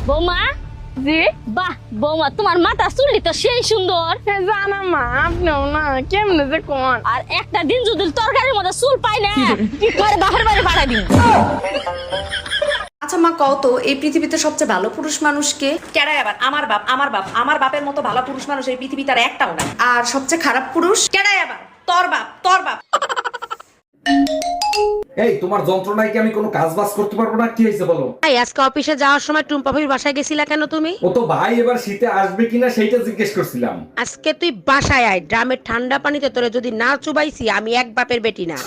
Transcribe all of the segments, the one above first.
বৌমা, জি বাহ বৌমা, তোমার মাথা চুলটি তো সেই সুন্দর। জানা মা, আপনিও না কেমনে যে কোন। আর একটা দিন যদি তরকারির মধ্যে চুল পাই না, তোমার বাপের বাড়ি পাঠাই দিন। আচ্ছা মা, কও তো এই পৃথিবীতে সবচেয়ে ভালো পুরুষ মানুষকে? কেডাই আবার? আমার বাপ, আমার বাপ, আমার বাপের মতো ভালো পুরুষ মানুষ এই পৃথিবীতে আর একটাও নাই। আর সবচেয়ে খারাপ পুরুষ? কেডাই আবার? তোর বাপ, তোর বাপ। এই তোমার যন্ত্রণায় কি আমি কোনো কাজ বাজ করতে পারবো না? কি হয়েছে বলো? এই আজকে অফিসে যাওয়ার সময় টুম্পা ভাবির বাসায় গেছিলা কেন তুমি? ও তো ভাই এবার শীতে আসবে কিনা সেইটা জিজ্ঞেস করছিলাম। আজকে তুই বাসায় আয়, ড্রামের ঠান্ডা পানিতে তোরে যদি না চুবাইছি আমি এক বাপের বেটি না।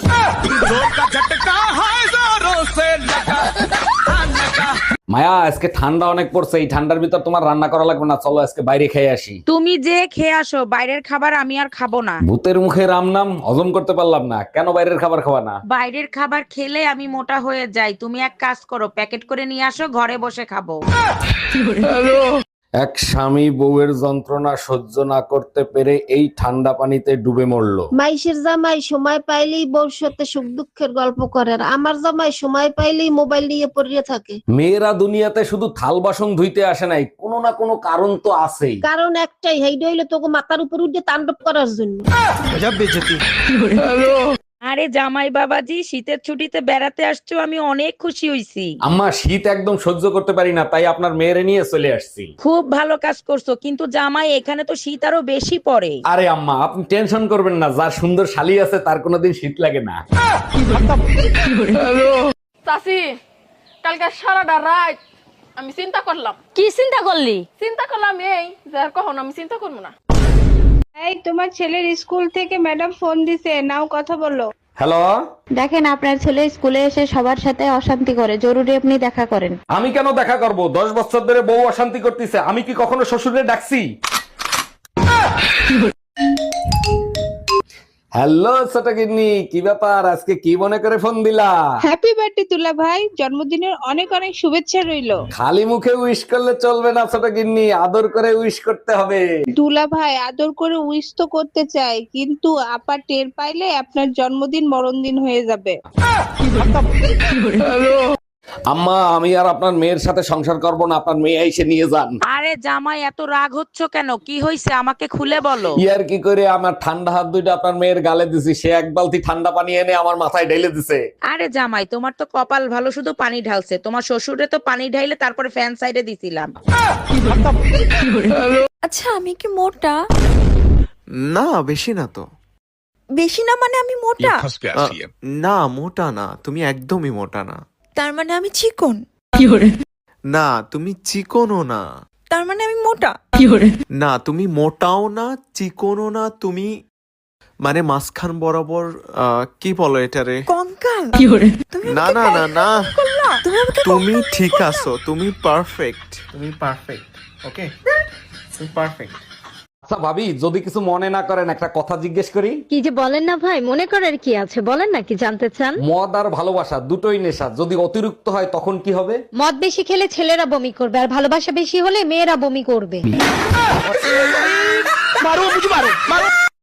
মায়া, আজকে ঠান্ডা অনেক পড়ছে, এই ঠান্ডার ভিতর তোমার রান্না করা লাগবে না, চলো আজকে বাইরে খেয়ে আসি। তুমি যে খেয়ে আসো, বাইরের খাবার আমি আর খাবো না। ভূতের মুখে রাম নাম, হজম করতে পারলাম না, কেন বাইরের খাবার খাওয়া না? বাইরের খাবার খেলে আমি মোটা হয়ে যাই, তুমি এক কাজ করো, প্যাকেট করে নিয়ে আসো, ঘরে বসে খাবো। এক স্বামী বউয়ের যন্ত্রণা সহ্য না করতে পেরে এই ঠান্ডা পানিতে ডুবে মরলো। মাইশের জামাই সময় পাইলেই বউর সাথে সুখ দুঃখের গল্প করে, আর আমার জামাই সময় পাইলেই মোবাইল নিয়ে পড়িয়ে থাকে। মেয়েরা দুনিয়াতে শুধু থাল বাসন ধুইতে আসে নাই, কোনো না কোনো কারণ তো আছেই। কারণ একটাই, হেইডা হইলে তোকে মাথার উপর উঠে তাণ্ডব করার জন্য। আরে জামাই বাবাজি, শীতের ছুটিতে বেড়াতে আসছো, আমি অনেক খুশি হইছি। আম্মা, শীত একদম সহ্য করতে পারি না, তাই আপনার মেয়েরে নিয়ে চলে আসছি। খুব ভালো কাজ করছো, কিন্তু জামাই এখানে তো শীত আরো বেশি পড়ে। আরে আম্মা, আপনি টেনশন করবেন না, যার সুন্দর শালি আছে তার কোনোদিন শীত লাগে না। চাচি, কালকে সারাটা রাত আমি চিন্তা করলাম। কি চিন্তা করলি? চিন্তা করলাম এই যে আর কখনো আমি চিন্তা করবো না। এই তোমার ছেলের স্কুল থেকে ম্যাডাম ফোন দিছে, নাও কথা বলো। হ্যালো, দেখেন আপনার ছেলে স্কুলে এসে সবার সাথে অশান্তি করে, জরুরি আপনি দেখা করেন। আমি কেন দেখা করব? 10 বছর ধরে বউ অশান্তি করতেছে, আমি কি কখনো শ্বশুরে ডাকছি? হ্যালো ছোট গিন্নি, কি ব্যাপার, আজকে কি মনে করে ফোন দিলা? হ্যাপি বার্থডে তুলা ভাই, জন্মদিনের অনেক অনেক শুভেচ্ছা রইলো। খালি মুখে উইশ করলে চলবে না ছোট গিন্নি, আদর করে উইশ করতে হবে। দুলা ভাই আদর করে উইশ তো করতে চাই, কিন্তু আপা টের পাইলে আপনার জন্মদিন মরণদিন হয়ে যাবে। আম্মা, আমি আর আপনার মেয়ের সাথে সংসার করব না, আপনার মেয়ে এসে নিয়ে যান। আরে জামাই, এত রাগ হচ্ছ কেন? কি হয়েছে আমাকে খুলে বলো। ইয়ার কি করে আমার ঠান্ডা হাত দুইটা আপনার মেয়ের গালে দিছি, সে এক বালতি ঠান্ডা পানি এনে আমার মাথায় ঢেলে দিছে। আরে জামাই, তোমার তো কপাল ভালো, শুধু পানি ঢালছে, তোমার শ্বশুরে তো পানি ঢাইলে তারপরে ফ্যান সাইডে দিছিলাম। আচ্ছা, আমি কি মোটা? না, বেশি না তো। বেশি না মানে আমি মোটা? না, মোটা না, তুমি একদমই মোটা না। তার মানে আমি চিকন? না, তুমি চিকনও না। তার মানে আমি মোটা? না, তুমি মোটাও না, চিকনও না, তুমি মানে মাঝখান বরাবর। কি বলো এটারে? কঙ্কাল? না না না না, তুমি আমাকে তুমি ঠিক আছো, তুমি পারফেক্ট, তুমি পারফেক্ট। ওকে, তুমি পারফেক্ট। আচ্ছা ভাবি, যদি কিছু মনে না করেন একটা কথা জিজ্ঞেস করি। কি যে বলেন না ভাই, মনে করার কি আছে, বলেন না কি জানতে চান। মদ আর ভালোবাসা দুটোই নেশা, যদি অতিরিক্ত হয় তখন কি হবে? মদ বেশি খেলে ছেলেরা বমি করবে, আর ভালোবাসা বেশি হলে মেয়েরা বমি করবে।